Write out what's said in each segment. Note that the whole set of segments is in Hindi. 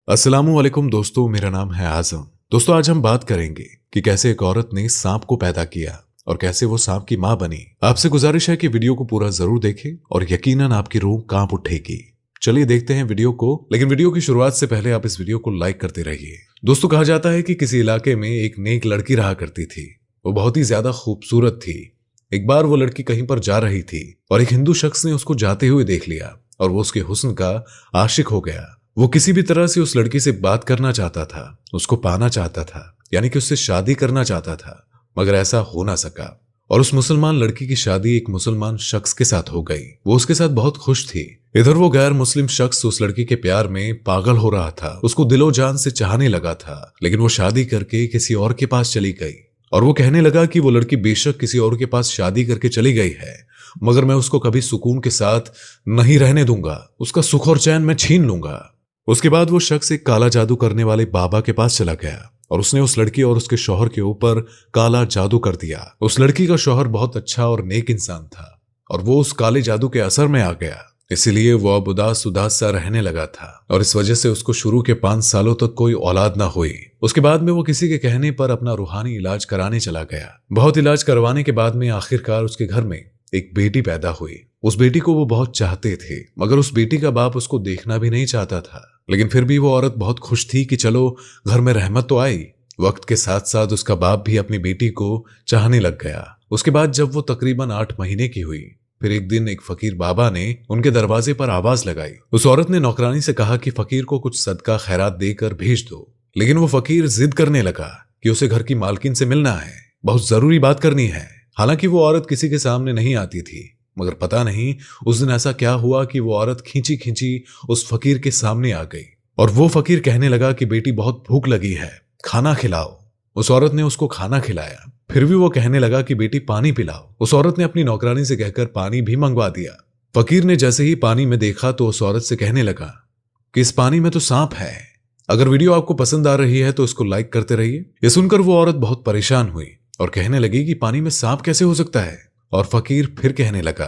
अस्सलामुअलैकुम दोस्तों, मेरा नाम है आजम। दोस्तों, आज हम बात करेंगे कि कैसे एक औरत ने सांप को पैदा किया और कैसे वो सांप की मां बनी। आपसे गुजारिश है कि वीडियो को पूरा जरूर देखें और यकीनन आपकी रूह कांप उठेगी। चलिए देखते हैं वीडियो को, लेकिन वीडियो की शुरुआत से पहले आप इस वीडियो को लाइक करते रहिए। दोस्तों, कहा जाता है कि किसी इलाके में एक नेक लड़की रहा करती थी। वो बहुत ही ज्यादा खूबसूरत थी। एक बार वो लड़की कहीं पर जा रही थी और एक हिंदू शख्स ने उसको जाते हुए देख लिया और वो उसके हुस्न का आशिक हो गया। वो किसी भी तरह से उस लड़की से बात करना चाहता था, उसको पाना चाहता था, यानी कि उससे शादी करना चाहता था, मगर ऐसा हो ना सका। और उस मुसलमान लड़की की शादी एक मुसलमान शख्स के साथ हो गई। वो उसके साथ बहुत खुश थी। इधर वो गैर मुस्लिम शख्स उस लड़की के प्यार में पागल हो रहा था, उसको दिलो जान से चाहने लगा था। लेकिन वो शादी करके किसी और के पास चली गई और वो कहने लगा कि वो लड़की बेशक किसी और के पास शादी करके चली गई है, मगर मैं उसको कभी सुकून के साथ नहीं रहने दूंगा, उसका सुख और चैन मैं छीन लूंगा। उसके बाद वो शख्स एक काला जादू करने वाले बाबा के पास चला गया और उसने उस लड़की और उसके शौहर के ऊपर काला जादू कर दिया। उस लड़की का शौहर बहुत अच्छा और नेक इंसान था और वो उस काले जादू के असर में आ गया, इसीलिए वो अब उदास उदास सा रहने लगा था और इस वजह से उसको शुरू के 5 सालों तक कोई औलाद ना हुई। उसके बाद में वो किसी के कहने पर अपना रूहानी इलाज कराने चला गया। बहुत इलाज करवाने के बाद में आखिरकार उसके घर में एक बेटी पैदा हुई। उस बेटी को वो बहुत चाहते थे, मगर उस बेटी का बाप उसको देखना भी नहीं चाहता था। लेकिन फिर भी वो औरत बहुत खुश थी कि चलो घर में रहमत तो आई। वक्त के साथ साथ उसका बाप भी अपनी बेटी को चाहने लग गया। उसके बाद जब वो तकरीबन 8 महीने की हुई, फिर एक दिन एक फकीर बाबा ने उनके दरवाजे पर आवाज लगाई। उस औरत ने नौकरानी से कहा कि फकीर को कुछ सदका खैरात देकर भेज दो। लेकिन वो फकीर जिद करने लगा कि उसे घर की मालकिन से मिलना है, बहुत जरूरी बात करनी है। हालांकि वो औरत किसी के सामने नहीं आती थी, मगर पता नहीं उस दिन ऐसा क्या हुआ कि वो औरत खींची खींची उस फकीर के सामने आ गई और वो फकीर कहने लगा कि बेटी बहुत भूख लगी है, खाना खिलाओ। उस औरत ने उसको खाना खिलाया। फिर भी वो कहने लगा कि बेटी पानी पिलाओ। उस औरत ने अपनी नौकरानी से कहकर पानी भी मंगवा दिया। फकीर ने जैसे ही पानी में देखा तो उस औरत से कहने लगा कि इस पानी में तो सांप है। अगर वीडियो आपको पसंद आ रही है तो इसको लाइक करते रहिए। ये सुनकर वो औरत बहुत परेशान हुई और कहने लगी कि पानी में सांप कैसे हो सकता है। और फकीर फिर कहने लगा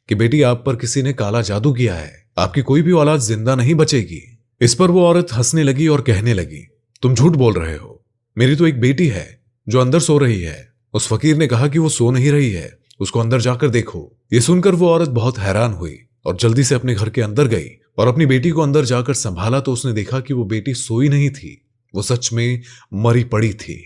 कि बेटी, आप पर किसी ने काला जादू किया है, आपकी कोई भी औलाद जिंदा नहीं बचेगी। इस पर वो औरत हंसने लगी और कहने लगी, तुम झूठ बोल रहे हो, मेरी तो एक बेटी है जो अंदर सो रही है। उस फकीर ने कहा कि वो सो नहीं रही है, उसको अंदर जाकर देखो। ये सुनकर वो औरत बहुत हैरान हुई और जल्दी से अपने घर के अंदर गई और अपनी बेटी को अंदर जाकर संभाला तो उसने देखा कि वो बेटी सोई नहीं थी, वो सच में मरी पड़ी थी।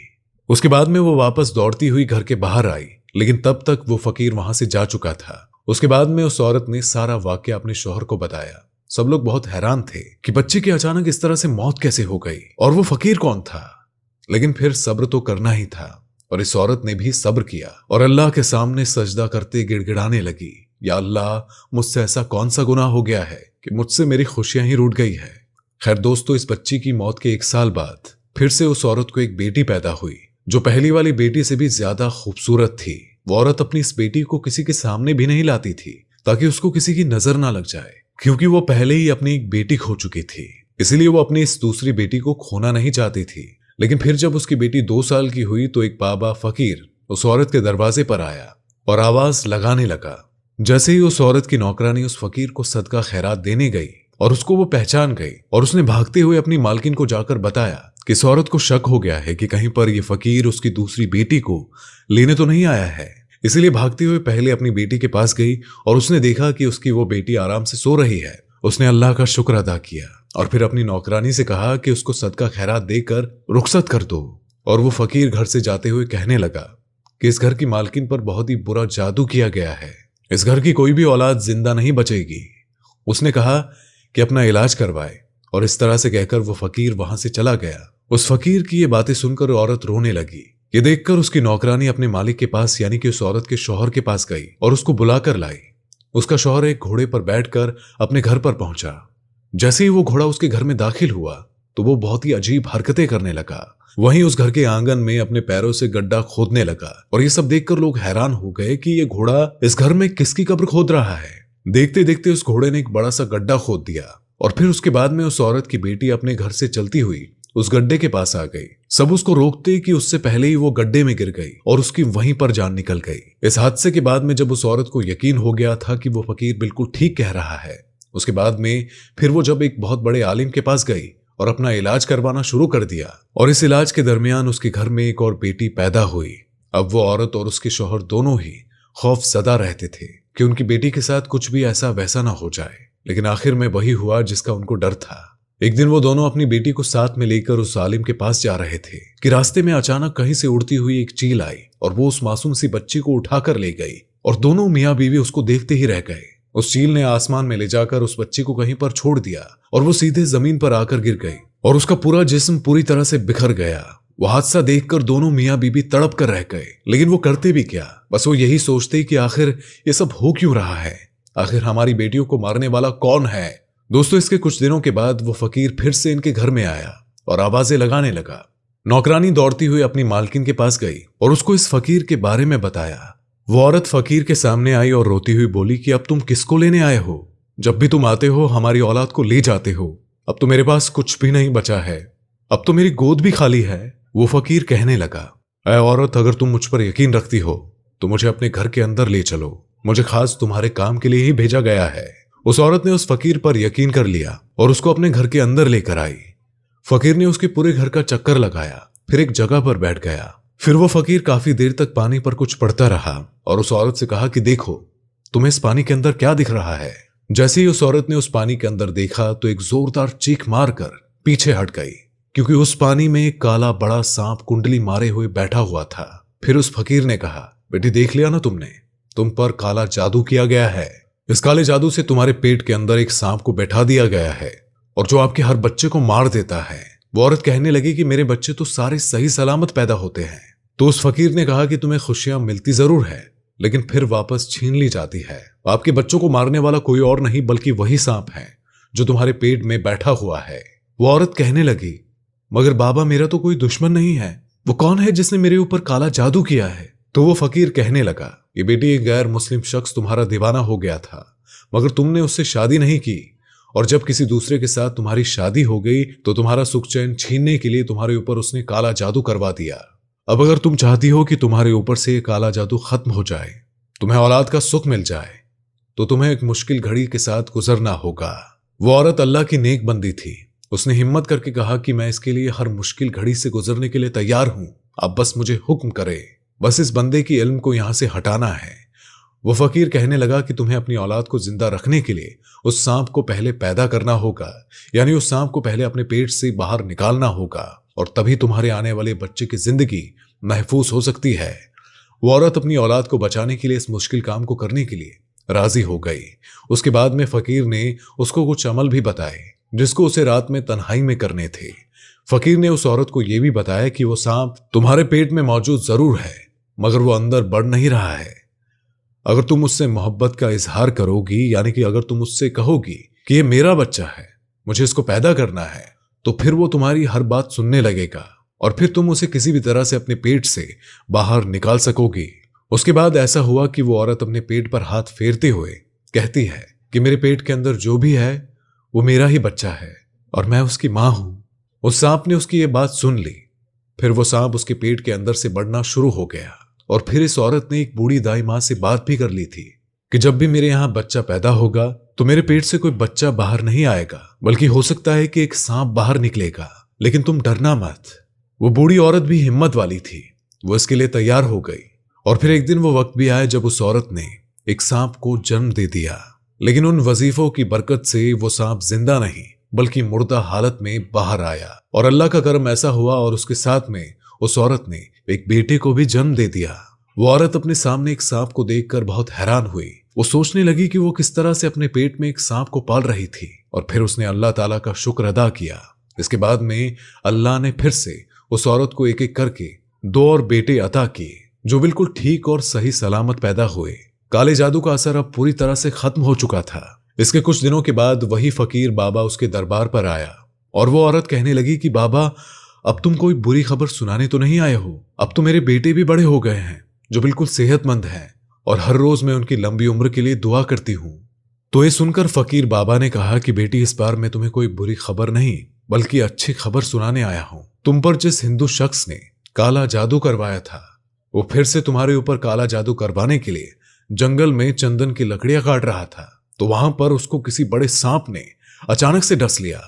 उसके बाद में वो वापस दौड़ती हुई घर के बाहर आई, लेकिन तब तक वो फकीर वहां से जा चुका था। उसके बाद में उस औरत ने सारा वाकया अपने शौहर को बताया। सब लोग बहुत हैरान थे कि बच्चे की अचानक इस तरह से मौत कैसे हो गई और वो फकीर कौन था। लेकिन फिर सब्र तो करना ही था और इस औरत ने भी सब्र किया और अल्लाह के सामने सजदा करते गिड़गिड़ाने लगी, या अल्लाह, मुझसे ऐसा कौन सा गुनाह हो गया है कि मुझसे मेरी खुशियां ही रूठ गई है। खैर दोस्तों, इस बच्ची की मौत के 1 साल बाद फिर से उस औरत को एक बेटी पैदा हुई जो पहली वाली बेटी से भी ज्यादा खूबसूरत थी। वो औरत अपनी इस बेटी को किसी के सामने भी नहीं लाती थी ताकि उसको किसी की नजर ना लग जाए, क्योंकि वो पहले ही अपनी एक बेटी खो चुकी थी। इसीलिए वो अपनी इस दूसरी बेटी को खोना नहीं चाहती थी। लेकिन फिर जब उसकी बेटी 2 साल की हुई तो एक बाबा फकीर उस औरत के दरवाजे पर आया और आवाज लगाने लगा। जैसे ही उस औरत की नौकरानी उस फकीर को सदका खैरात देने गई और उसको वो पहचान गई और उसने भागते हुए अपनी मालकिन को जाकर बताया कि इस औरत को शक हो गया है कि कहीं पर ये फकीर उसकी दूसरी बेटी को लेने तो नहीं आया है। इसीलिए भागते हुए पहले अपनी बेटी के पास गई और उसने देखा कि उसकी वो बेटी आराम से सो रही है। उसने अल्लाह का शुक्र अदा किया और फिर अपनी नौकरानी से कहा कि उसको सदका खैरात देकर रुखसत कर दो। और वो फकीर घर से जाते हुए कहने लगा कि इस घर की मालकिन पर बहुत ही बुरा जादू किया गया है, इस घर की कोई भी औलाद जिंदा नहीं बचेगी। उसने कहा कि अपना इलाज करवाए और इस तरह से कहकर वो फकीर वहां से चला गया। उस फकीर की ये बातें सुनकर औरत रोने लगी। ये देखकर उसकी नौकरानी अपने मालिक के पास यानी कि उस औरत के शौहर के पास गई और उसको बुलाकर लाई। उसका शौहर एक घोड़े पर बैठकर अपने घर पर पहुंचा। जैसे ही वो घोड़ा उसके घर में दाखिल हुआ तो वो बहुत ही अजीब हरकतें करने लगा। वहीं उस घर के आंगन में अपने पैरों से गड्ढा खोदने लगा और ये सब देखकर लोग हैरान हो गए कि ये घोड़ा इस घर में किसकी कब्र खोद रहा है। देखते देखते उस घोड़े ने एक बड़ा सा गड्ढा खोद दिया और फिर उसके बाद में उस औरत की बेटी अपने घर से चलती हुई उस गड्ढे के पास आ गई। सब उसको रोकते कि उससे पहले ही वो गड्ढे में गिर गई और उसकी वहीं पर जान निकल गई। इस हादसे के बाद में जब उस औरत को यकीन हो गया था कि वो फकीर बिल्कुल ठीक कह रहा है, उसके बाद में फिर वो जब एक बहुत बड़े आलिम के पास गई और अपना इलाज करवाना शुरू कर दिया। और इस इलाज के दरमियान उसके घर में एक और बेटी पैदा हुई। अब वो औरत और उसके शौहर दोनों ही खौफजदा रहते थे कि उनकी बेटी के साथ कुछ भी ऐसा वैसा ना हो जाए, लेकिन आखिर में वही हुआ जिसका उनको डर था। एक दिन वो दोनों अपनी बेटी को साथ में लेकर उस आलिम के पास जा रहे थे कि रास्ते में अचानक कहीं से उड़ती हुई एक चील आई और वो उस मासूम सी बच्ची को उठाकर ले गई और दोनों मियाँ बीवी उसको देखते ही रह गए। उस चील ने आसमान में ले जाकर उस बच्ची को कहीं पर छोड़ दिया और वो सीधे जमीन पर आकर गिर गई और उसका पूरा जिस्म पूरी तरह से बिखर गया। वो हादसा देखकर दोनों मियाँ बीबी तड़प कर रह गए, लेकिन वो करते भी क्या, बस वो यही सोचते कि आखिर ये सब हो क्यों रहा है, आखिर हमारी बेटियों को मारने वाला कौन है। दोस्तों, इसके कुछ दिनों के बाद वो फकीर फिर से इनके घर में आया और आवाजें लगाने लगा। नौकरानी दौड़ती हुई अपनी मालकिन के पास गई और उसको इस फकीर के बारे में बताया। वो औरत फकीर के सामने आई और रोती हुई बोली कि अब तुम किसको लेने आए हो? जब भी तुम आते हो हमारी औलाद को ले जाते हो। अब तो मेरे पास कुछ भी नहीं बचा है, अब तो मेरी गोद भी खाली है। वो फकीर कहने लगा, ऐ औरत, अगर तुम मुझ पर यकीन रखती हो तो मुझे अपने घर के अंदर ले चलो, मुझे खास तुम्हारे काम के लिए ही भेजा गया है। उस औरत ने उस फकीर पर यकीन कर लिया और उसको अपने घर के अंदर लेकर आई। फकीर ने उसके पूरे घर का चक्कर लगाया, फिर एक जगह पर बैठ गया। फिर वो फकीर काफी देर तक पानी पर कुछ पढ़ता रहा और उस औरत से कहा कि देखो, तुम्हें इस पानी के अंदर क्या दिख रहा है? जैसे ही उस औरत ने उस पानी के अंदर देखा तो एक जोरदार चीख मारकर पीछे हट गई, क्योंकि उस पानी में एक काला बड़ा सांप कुंडली मारे हुए बैठा हुआ था। फिर उस फकीर ने कहा, बेटी देख लिया ना तुमने, तुम पर काला जादू किया गया है। इस काले जादू से तुम्हारे पेट के अंदर एक सांप को बैठा दिया गया है और जो आपके हर बच्चे को मार देता है। वो औरत कहने लगी कि मेरे बच्चे तो सारे सही सलामत पैदा होते हैं। तो उस फकीर ने कहा कि तुम्हें खुशियां मिलती जरूर है, लेकिन फिर वापस छीन ली जाती है। आपके बच्चों को मारने वाला कोई और नहीं बल्कि वही सांप है जो तुम्हारे पेट में बैठा हुआ है। वो औरत कहने लगी, मगर बाबा, मेरा तो कोई दुश्मन नहीं है, वो कौन है जिसने मेरे ऊपर काला जादू किया है? तो वो फकीर कहने लगा, ये बेटी एक गैर मुस्लिम शख्स तुम्हारा दीवाना हो गया था, मगर तुमने उससे शादी नहीं की, और जब किसी दूसरे के साथ तुम्हारी शादी हो गई तो तुम्हारा सुख चैन छीनने के लिए तुम्हारे ऊपर उसने काला जादू करवा दिया। अब अगर तुम चाहती हो कि तुम्हारे ऊपर से ये काला जादू खत्म हो जाए, तुम्हें औलाद का सुख मिल जाए, तो तुम्हें एक मुश्किल घड़ी के साथ गुजरना होगा। वो औरत अल्लाह की नेक बंदी थी। उसने हिम्मत करके कहा कि मैं इसके लिए हर मुश्किल घड़ी से गुजरने के लिए तैयार हूं, आप बस मुझे हुक्म करे, बस इस बंदे की इल्म को यहां से हटाना है। वो फकीर कहने लगा कि तुम्हें अपनी औलाद को जिंदा रखने के लिए उस सांप को पहले पैदा करना होगा, यानी उस सांप को पहले अपने पेट से बाहर निकालना होगा, और तभी तुम्हारे आने वाले बच्चे की जिंदगी महफूज हो सकती है। वो औरत अपनी औलाद को बचाने के लिए इस मुश्किल काम को करने के लिए राजी हो गई। उसके बाद में फकीर ने उसको कुछ अमल भी बताए जिसको उसे रात में तन्हाई में करने थे। फकीर ने उस औरत को यह भी बताया कि वो सांप तुम्हारे पेट में मौजूद जरूर है, मगर वो अंदर बढ़ नहीं रहा है। अगर तुम उससे मोहब्बत का इजहार करोगी, यानी कि अगर तुम उससे कहोगी कि ये मेरा बच्चा है, मुझे इसको पैदा करना है, तो फिर वो तुम्हारी हर बात सुनने लगेगा और फिर तुम उसे किसी भी तरह से अपने पेट से बाहर निकाल सकोगी। उसके बाद ऐसा हुआ कि वो औरत अपने पेट पर हाथ फेरते हुए कहती है कि मेरे पेट के अंदर जो भी है वो मेरा ही बच्चा है और मैं उसकी मां हूं। उस सांप ने उसकी ये बात सुन ली। फिर वो सांप उसके पेट के अंदर से बढ़ना शुरू हो गया और फिर इस औरत ने एक बूढ़ी दाई मां से बात भी कर ली थी कि जब भी मेरे यहां बच्चा पैदा होगा तो मेरे पेट से कोई बच्चा बाहर नहीं आएगा, बल्कि हो सकता है कि एक सांप बाहर निकलेगा, लेकिन तुम डरना मत। वो बूढ़ी औरत भी हिम्मत वाली थी, वो इसके लिए तैयार हो गई। और फिर एक दिन वो वक्त भी आया जब उस औरत ने एक सांप को जन्म दे दिया, लेकिन उन वजीफों की बरकत से वो सांप जिंदा नहीं बल्कि मुर्दा हालत में बाहर आया और अल्लाह का करम ऐसा हुआ और उसके साथ में उस औरत ने एक बेटे को भी जन्म दे दिया। वो औरत अपने सामने एक सांप को देखकर बहुत हैरान हुई। वो सोचने लगी कि वो किस तरह से अपने पेट में एक सांप को पाल रही थी, और फिर उसने अल्लाह ताला का शुक्र अदा किया। इसके बाद में अल्लाह ने फिर से उस औरत को एक एक करके 2 और बेटे अता किए जो बिल्कुल ठीक और सही सलामत पैदा हुए। काले जादू का असर अब पूरी तरह से खत्म हो चुका था। इसके कुछ दिनों के बाद वही फकीर बाबा उसके दरबार पर आया और वो औरत कहने लगी कि बाबा, अब तुम कोई बुरी खबर सुनाने तो नहीं आए हो? अब तो मेरे बेटे भी बड़े हो गए हैं जो बिल्कुल सेहतमंद हैं और हर रोज मैं उनकी लंबी उम्र के लिए दुआ करती हूँ। तो ये सुनकर फकीर बाबा ने कहा कि बेटी, इस बार मैं तुम्हें कोई बुरी खबर नहीं बल्कि अच्छी खबर सुनाने आया हूं। तुम पर जिस हिंदू शख्स ने काला जादू करवाया था वो फिर से तुम्हारे ऊपर काला जादू करवाने के लिए जंगल में चंदन की लकड़ियां काट रहा था, तो वहां पर उसको किसी बड़े सांप ने अचानक से डस लिया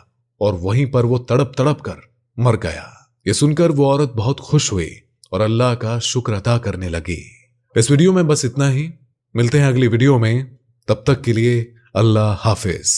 और वहीं पर वो तड़प तड़प कर मर गया। ये सुनकर वो औरत बहुत खुश हुई और अल्लाह का शुक्र अदा करने लगी। इस वीडियो में बस इतना ही। मिलते हैं अगली वीडियो में, तब तक के लिए अल्लाह हाफिज।